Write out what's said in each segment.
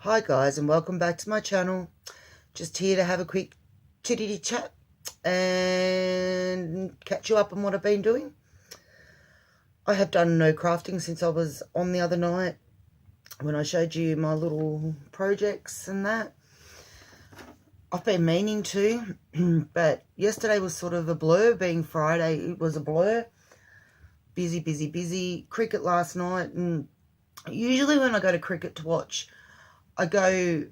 Hi guys, and welcome back to my channel. Just here to have a quick chitty chat and catch you up on what I've been doing. I have done no crafting since I was on the other night when I showed you my little projects and that. I've been meaning to, but yesterday was sort of a blur. Being Friday, it was a blur. Busy. Cricket last night, and usually when I go to cricket to watch, I go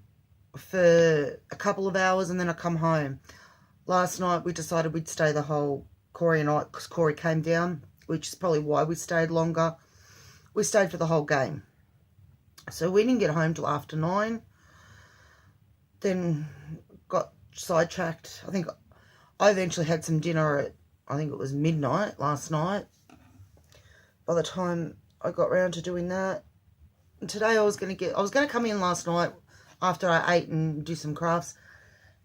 for a couple of hours and then I come home. Last night we decided we'd stay the whole, Corey and I, because Corey came down, which is probably why we stayed longer. We stayed for the whole game. So we didn't get home till after 9. Then got sidetracked. I think I eventually had some dinner at, I think it was midnight last night. By the time I got round to doing that, and today I was going to come in last night after I ate and do some crafts.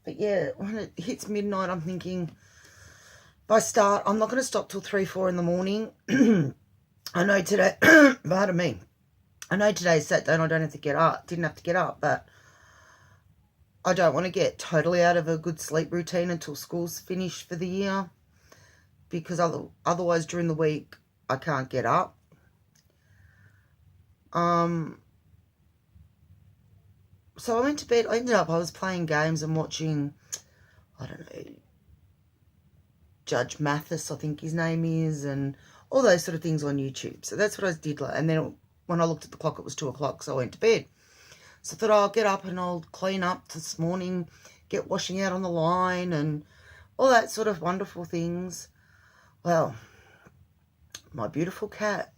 But yeah, when it hits midnight, I'm thinking, if I start, I'm not going to stop till 3, 4 in the morning. I know today, pardon me, I know today's Saturday and I didn't have to get up, but I don't want to get totally out of a good sleep routine until school's finished for the year, because otherwise during the week I can't get up. So I went to bed. I was playing games and watching, I don't know, Judge Mathis, I think his name is, and all those sort of things on YouTube. So that's what I did. And then when I looked at the clock, it was 2 o'clock, so I went to bed. So I thought, I'll get up and I'll clean up this morning, get washing out on the line and all that sort of wonderful things. Well, my beautiful cat,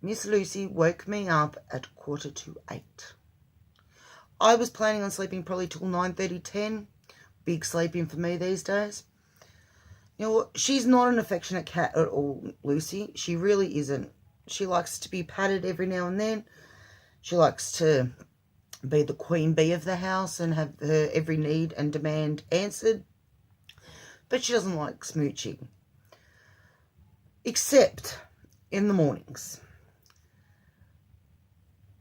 Miss Lucy, woke me up at 7:45. I was planning on sleeping probably till 9:30, 10. Big sleeping for me these days. You know what? She's not an affectionate cat at all, Lucy. She really isn't. She likes to be patted every now and then. She likes to be the queen bee of the house and have her every need and demand answered. But she doesn't like smooching. Except in the mornings.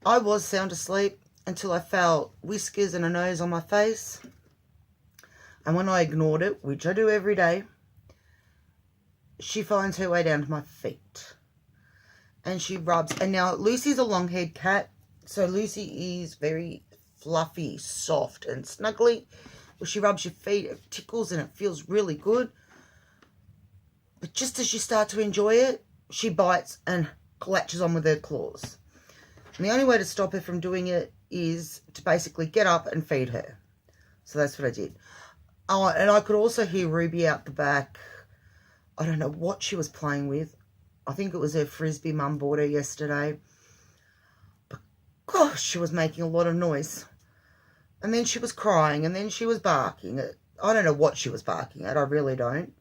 I was sound asleep until I felt whiskers and a nose on my face. And when I ignored it, which I do every day, she finds her way down to my feet. And she rubs. And now Lucy's a long-haired cat, so Lucy is very fluffy, soft and snuggly. When she rubs your feet, it tickles and it feels really good. But just as you start to enjoy it, she bites and latches on with her claws. And the only way to stop her from doing it is to basically get up and feed her. So that's what I did. Oh, and I could also hear Ruby out the back. I don't know what she was playing with. I think it was her Frisbee Mum bought her yesterday. But gosh, she was making a lot of noise. And then she was crying, and then she was barking. I don't know what she was barking at. I really don't.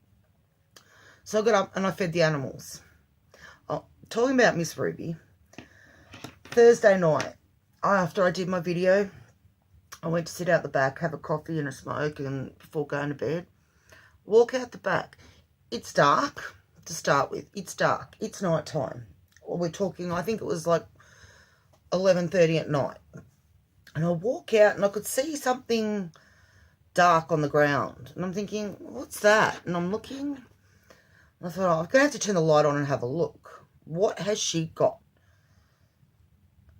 So I got up and I fed the animals. Oh, talking about Miss Ruby. Thursday night, after I did my video, I went to sit out the back, have a coffee and a smoke, and before going to bed, walk out the back. It's dark to start with. It's dark. It's night time. We're talking, I think it was like 11:30 at night. And I walk out and I could see something dark on the ground. And I'm thinking, what's that? And I'm looking. And I thought, I'm going to have to turn the light on and have a look. What has she got?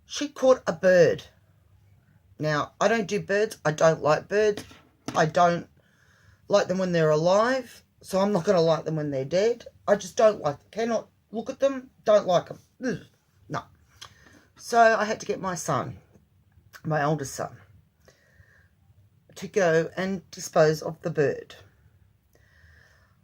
She caught a bird. Now, I don't do birds. I don't like birds. I don't like them when they're alive. So I'm not going to like them when they're dead. I just don't like them. Cannot look at them. Don't like them. Ugh. No. So I had to get my son, my oldest son, to go and dispose of the bird.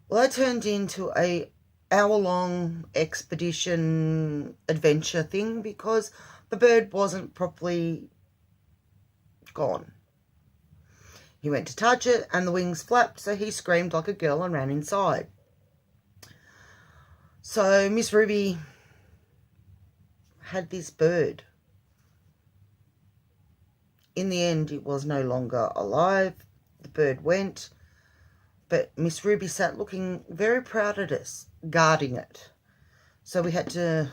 Well, that turned into a hour-long expedition adventure thing because the bird wasn't properly gone. He went to touch it and the wings flapped, so he screamed like a girl and ran inside. So Miss Ruby had this bird. In the end, it was no longer alive. The bird went, but Miss Ruby sat looking very proud at us, guarding it. So we had to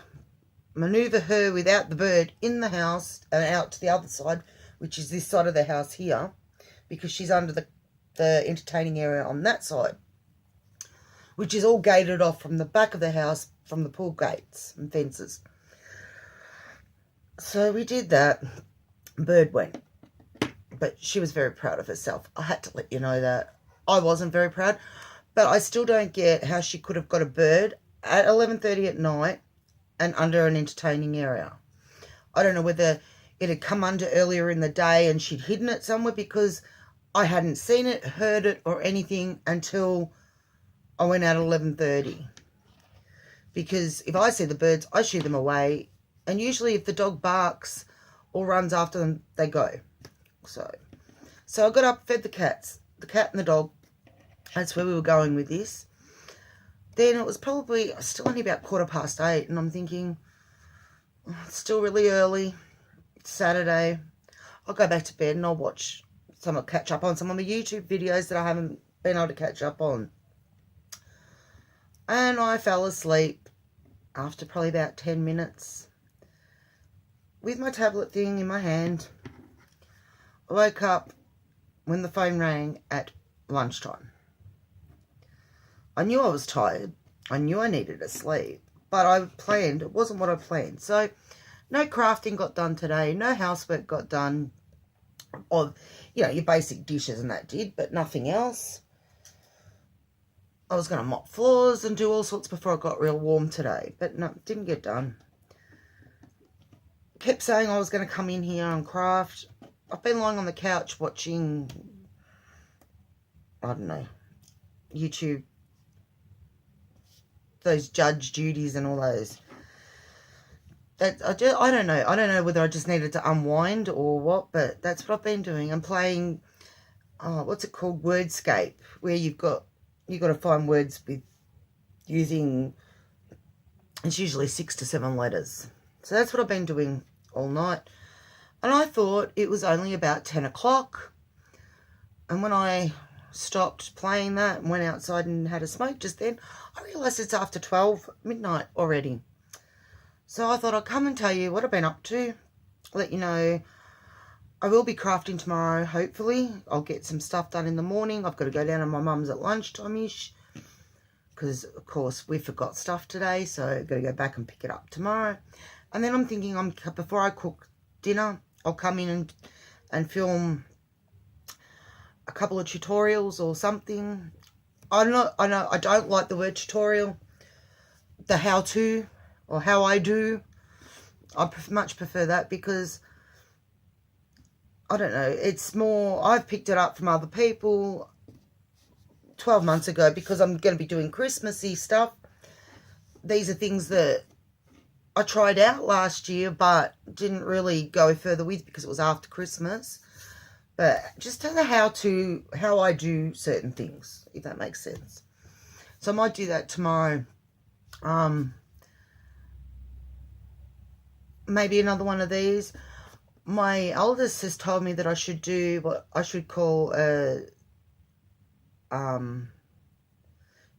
manoeuvre her without the bird in the house and out to the other side, which is this side of the house here, because she's under the entertaining area on that side, which is all gated off from the back of the house from the pool gates and fences. So we did that. Bird went. But she was very proud of herself. I had to let you know that. I wasn't very proud. But I still don't get how she could have got a bird at 11:30 at night and under an entertaining area. I don't know whether it had come under earlier in the day and she'd hidden it somewhere, because I hadn't seen it, heard it, or anything until I went out at 11:30. Because if I see the birds, I shoo them away. And usually if the dog barks or runs after them, they go. So I got up, fed the cats, the cat and the dog. That's where we were going with this. Then it was probably still only about 8:15, and I'm thinking, oh, it's still really early. It's Saturday. I'll go back to bed and I'll catch up on some of my YouTube videos that I haven't been able to catch up on. And I fell asleep after probably about 10 minutes with my tablet thing in my hand. I woke up when the phone rang at lunchtime. I knew I was tired. I knew I needed to sleep. But it wasn't what I planned. So, no crafting got done today. No housework got done. Or, your basic dishes and that did, but nothing else. I was going to mop floors and do all sorts before it got real warm today. But no, didn't get done. Kept saying I was going to come in here and craft. I've been lying on the couch watching, I don't know, YouTube, those Judge Judy's and all those. I don't know. I don't know whether I just needed to unwind or what, but that's what I've been doing. I'm playing, what's it called, Wordscape, where you've got to find words with using, it's usually 6 to 7 letters. So that's what I've been doing all night. And I thought it was only about 10 o'clock. And when I stopped playing that and went outside and had a smoke just then, I realised it's after 12 midnight already. So I thought I'd come and tell you what I've been up to. Let you know I will be crafting tomorrow, hopefully. I'll get some stuff done in the morning. I've got to go down to my mum's at lunchtime-ish, because, of course, we forgot stuff today, so I've got to go back and pick it up tomorrow. And then I'm thinking, before I cook dinner, I'll come in and film a couple of tutorials or something. I don't like the word tutorial. The how-to or how I do. I much prefer that, because, I don't know, it's more, I've picked it up from other people 12 months ago, because I'm going to be doing Christmassy stuff. These are things that I tried out last year, but didn't really go further with, because it was after Christmas. But just tell her how I do certain things, if that makes sense. So I might do that tomorrow. Maybe another one of these. My eldest has told me that I should do what I should call a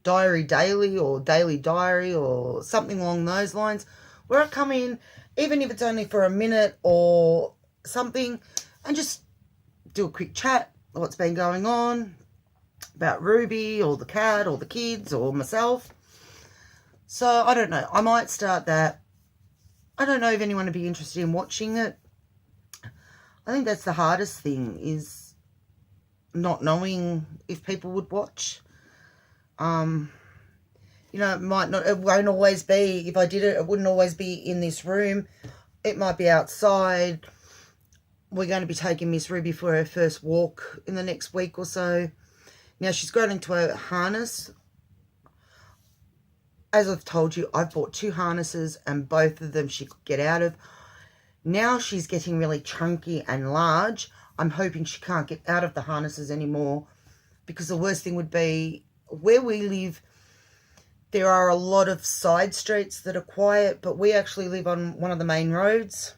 diary daily, or daily diary, or something along those lines, where I come in, even if it's only for a minute or something, and just do a quick chat, what's been going on, about Ruby, or the cat, or the kids, or myself. So, I don't know. I might start that. I don't know if anyone would be interested in watching it. I think that's the hardest thing, is not knowing if people would watch. It won't always be, if I did it, it wouldn't always be in this room. It might be outside. We're going to be taking Miss Ruby for her first walk in the next week or so. Now, she's grown into a harness. As I've told you, I've bought 2 harnesses, and both of them she could get out of. Now she's getting really chunky and large. I'm hoping she can't get out of the harnesses anymore, because the worst thing would be, where we live, there are a lot of side streets that are quiet, but we actually live on one of the main roads,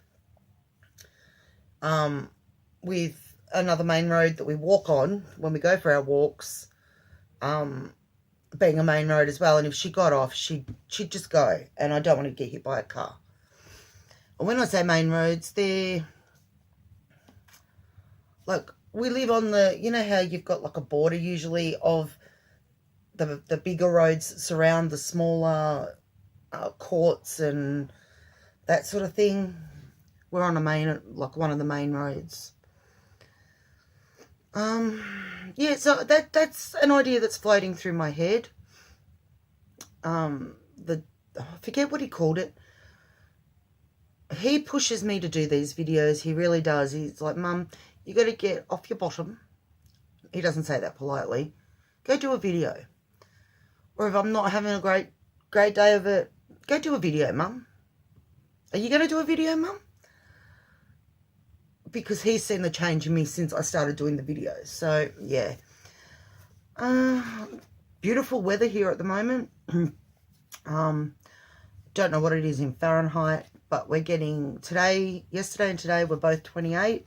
with another main road that we walk on when we go for our walks, being a main road as well. And if she got off, she'd just go, and I don't want to get hit by a car. when I say main roads, they're like, we live on the, you know how you've got like a border usually of the bigger roads surround the smaller courts and that sort of thing. We're on a main, like one of the main roads. Yeah, so that's an idea that's floating through my head. I forget what he called it. He pushes me to do these videos. He really does. He's like, Mum, you got to get off your bottom. He doesn't say that politely. Go do a video. Or if I'm not having a great day of it, go do a video, Mum. Are you going to do a video, Mum? Because he's seen the change in me since I started doing the videos. So, yeah. Beautiful weather here at the moment. Don't know what it is in Fahrenheit, but we're getting yesterday and today, we're both 28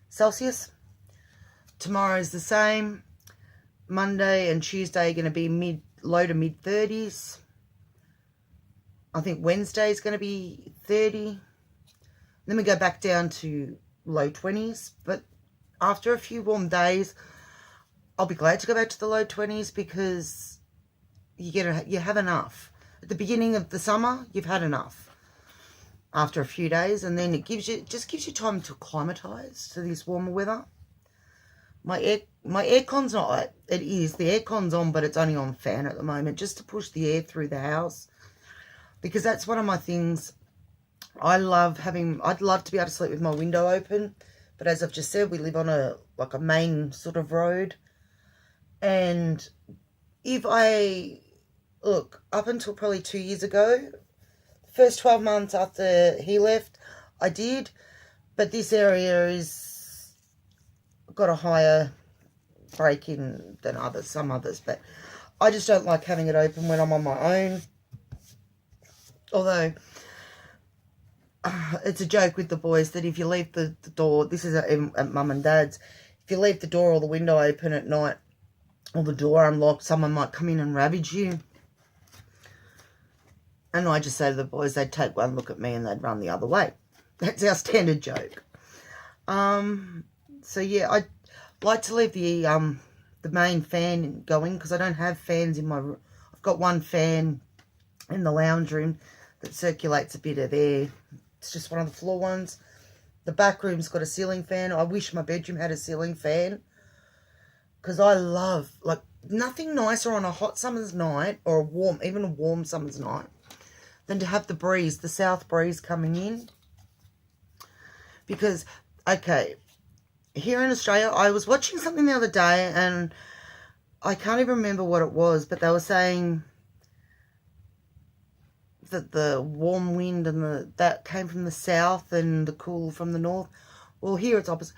Celsius. Tomorrow's the same. Monday and Tuesday are going to be low to mid 30s. I think Wednesday is going to be 30. Then we go back down to low 20s. But after a few warm days, I'll be glad to go back to the low 20s because you have enough. At the beginning of the summer, you've had enough after a few days, and then it just gives you time to acclimatise to this warmer weather. My aircon's not like it is. The aircon's on, but it's only on fan at the moment, just to push the air through the house, because that's one of my things. I'd love to be able to sleep with my window open, but as I've just said, we live on a main sort of road, and if I look up until probably 2 years ago, the first 12 months after he left, I did, but this area is got a higher break-in than some others, but I just don't like having it open when I'm on my own. Although it's a joke with the boys that if you leave the door, this is at Mum and Dad's, if you leave the door or the window open at night or the door unlocked, someone might come in and ravage you. And I just say to the boys, they'd take one look at me and they'd run the other way. That's our standard joke. So yeah, I like to leave the main fan going because I don't have fans in my room. I've got one fan in the lounge room that circulates a bit of air. It's just one of the floor ones. The back room's got a ceiling fan. I wish my bedroom had a ceiling fan because I love, like, nothing nicer on a hot summer's night or even a warm summer's night than to have the breeze, the south breeze coming in. Because, okay, here in Australia, I was watching something the other day and I can't even remember what it was, but they were saying that the warm wind and that came from the south and the cool from the north. Well, here it's opposite.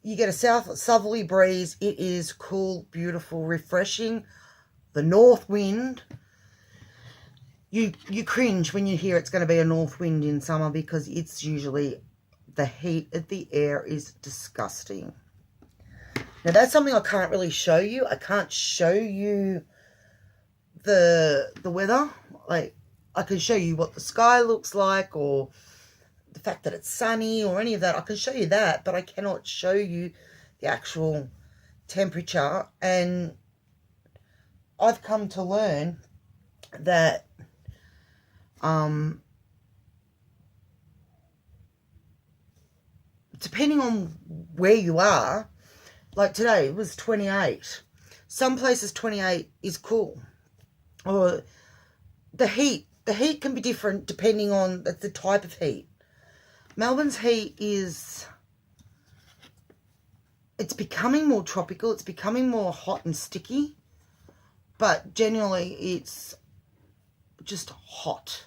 You get a southerly breeze. It is cool, beautiful, refreshing. The north wind, you cringe when you hear it's going to be a north wind in summer because it's usually, the heat of the air is disgusting. Now, that's something I can't really show you. I can't show you the weather. Like, I can show you what the sky looks like or the fact that it's sunny or any of that. I can show you that, but I cannot show you the actual temperature. And I've come to learn that depending on where you are, like today it was 28. Some places 28 is cool. Or the heat can be different depending on the type of heat. Melbourne's heat it's becoming more tropical. It's becoming more hot and sticky. But generally it's just hot.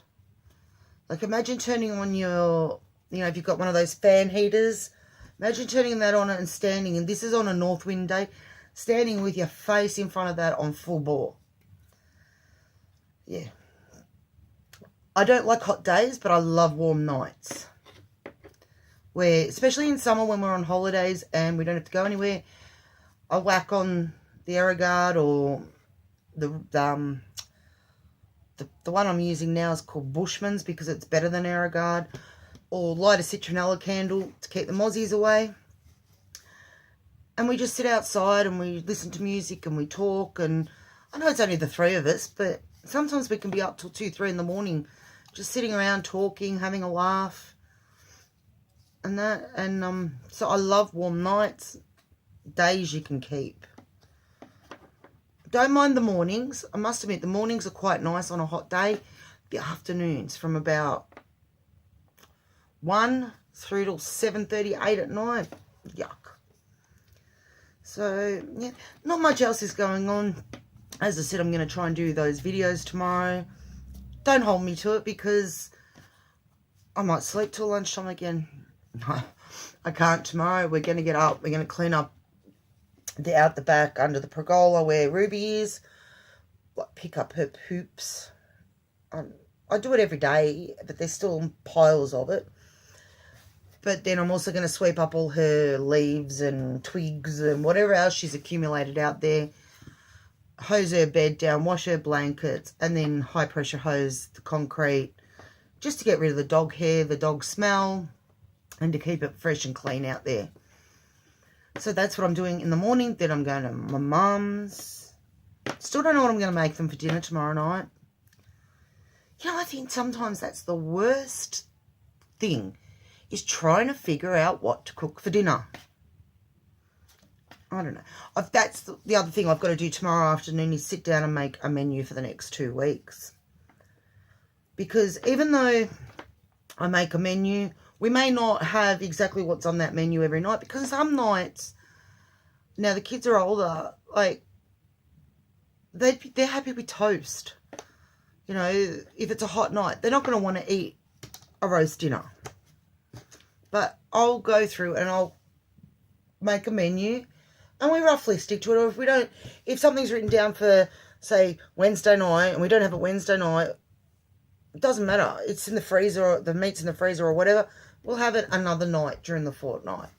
Like, imagine turning on your, if you've got one of those fan heaters, imagine turning that on and standing, and this is on a north wind day, standing with your face in front of that on full bore. Yeah. I don't like hot days, but I love warm nights. Where, especially in summer when we're on holidays and we don't have to go anywhere, I whack on the Aerogard, or the one I'm using now is called Bushman's because it's better than Aerogard. or light a citronella candle to keep the mozzies away. And we just sit outside and we listen to music and we talk. And I know it's only the three of us, but sometimes we can be up till 2, 3 in the morning, just sitting around talking, having a laugh. And that, and so I love warm nights, days you can keep. Don't mind the mornings. I must admit, the mornings are quite nice on a hot day. The afternoons from about 1 through till 7:30, 8 at night. Yuck. So, yeah, not much else is going on. As I said, I'm going to try and do those videos tomorrow. Don't hold me to it because I might sleep till lunchtime again. No, I can't tomorrow. We're going to get up. We're going to clean up out the back under the pergola where Ruby is. Pick up her poops. I do it every day, but there's still piles of it. But then I'm also going to sweep up all her leaves and twigs and whatever else she's accumulated out there. Hose her bed down, wash her blankets, and then high pressure hose the concrete just to get rid of the dog hair, the dog smell, and to keep it fresh and clean out there. So that's what I'm doing in the morning. Then I'm going to my mum's. Still don't know what I'm going to make them for dinner tomorrow night. You know, I think sometimes that's the worst thing, is trying to figure out what to cook for dinner. I don't know. That's the other thing I've got to do tomorrow afternoon, is sit down and make a menu for the next 2 weeks. Because even though I make a menu, we may not have exactly what's on that menu every night. Because some nights, now the kids are older, like, they're happy with toast. You know, if it's a hot night, they're not going to want to eat a roast dinner. But I'll go through and I'll make a menu and we roughly stick to it. Or if we don't, if something's written down for, say, Wednesday night and we don't have it Wednesday night, it doesn't matter. It's in the freezer, or the meat's in the freezer or whatever. We'll have it another night during the fortnight.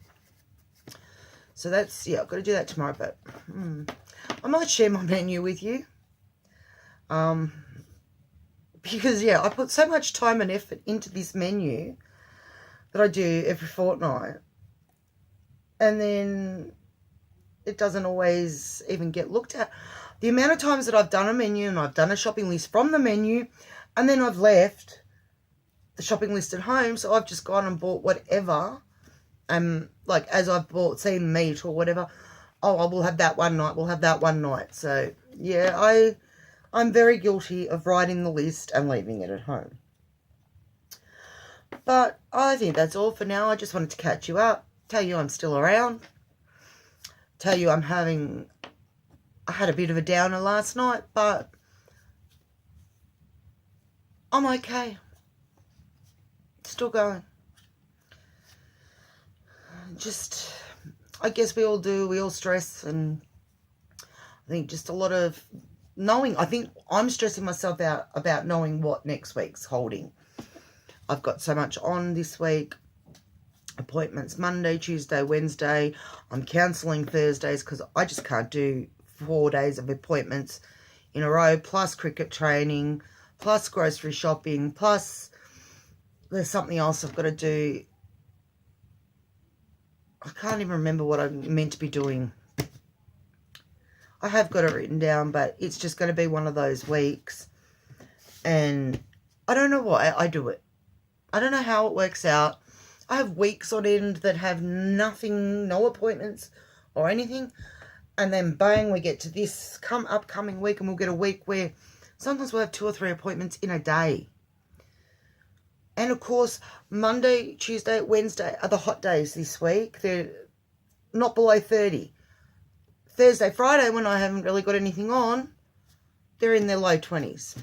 So that's, yeah, I've got to do that tomorrow. But I might share my menu with you. Because, yeah, I put so much time and effort into this menu that I do every fortnight. And then it doesn't always even get looked at. The amount of times that I've done a menu and I've done a shopping list from the menu, and then I've left the shopping list at home, so I've just gone and bought whatever. Like, as I've seen meat or whatever, oh, I will have that one night, we'll have that one night. So, yeah, I'm very guilty of writing the list and leaving it at home. But I think that's all for now. I just wanted to catch you up, tell you I'm still around, tell you I had a bit of a downer last night, but I'm okay. Still going. Just, I guess we all do. We all stress, and I think just a lot of knowing. I think I'm stressing myself out about knowing what next week's holding. I've got so much on this week. Appointments Monday, Tuesday, Wednesday. I'm cancelling Thursdays because I just can't do 4 days of appointments in a row, plus cricket training, plus grocery shopping, plus there's something else I've got to do. I can't even remember what I'm meant to be doing. I have got it written down, but it's just going to be one of those weeks. And I don't know why I do it. I don't know how it works out. I have weeks on end that have nothing, no appointments or anything. And then bang, we get to this upcoming week, and we'll get a week where sometimes we'll have 2 or 3 appointments in a day. And of course, Monday, Tuesday, Wednesday are the hot days this week. They're not below 30. Thursday, Friday, when I haven't really got anything on, they're in their low 20s.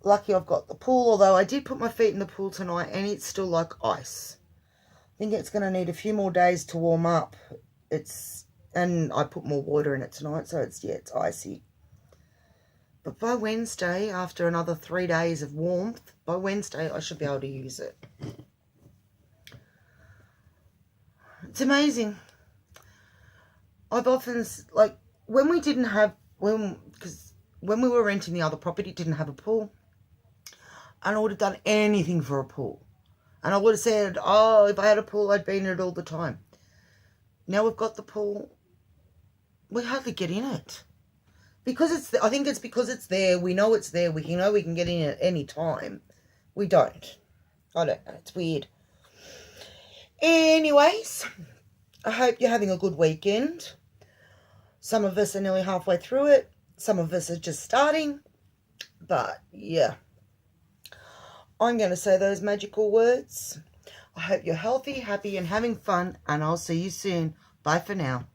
Lucky I've got the pool, although I did put my feet in the pool tonight and it's still like ice. I think it's going to need a few more days to warm up. And I put more water in it tonight, so it's icy. But by Wednesday, after another 3 days of warmth, by Wednesday I should be able to use it. It's amazing. I've often, like, when we were renting the other property, it didn't have a pool. And I would have done anything for a pool. And I would have said, oh, if I had a pool, I'd be in it all the time. Now we've got the pool, we hardly get in it. Because I think it's because it's there. We know it's there. We know we can get in at any time. We don't. I don't know. It's weird. Anyways, I hope you're having a good weekend. Some of us are nearly halfway through it. Some of us are just starting. But, yeah. I'm going to say those magical words. I hope you're healthy, happy, and having fun. And I'll see you soon. Bye for now.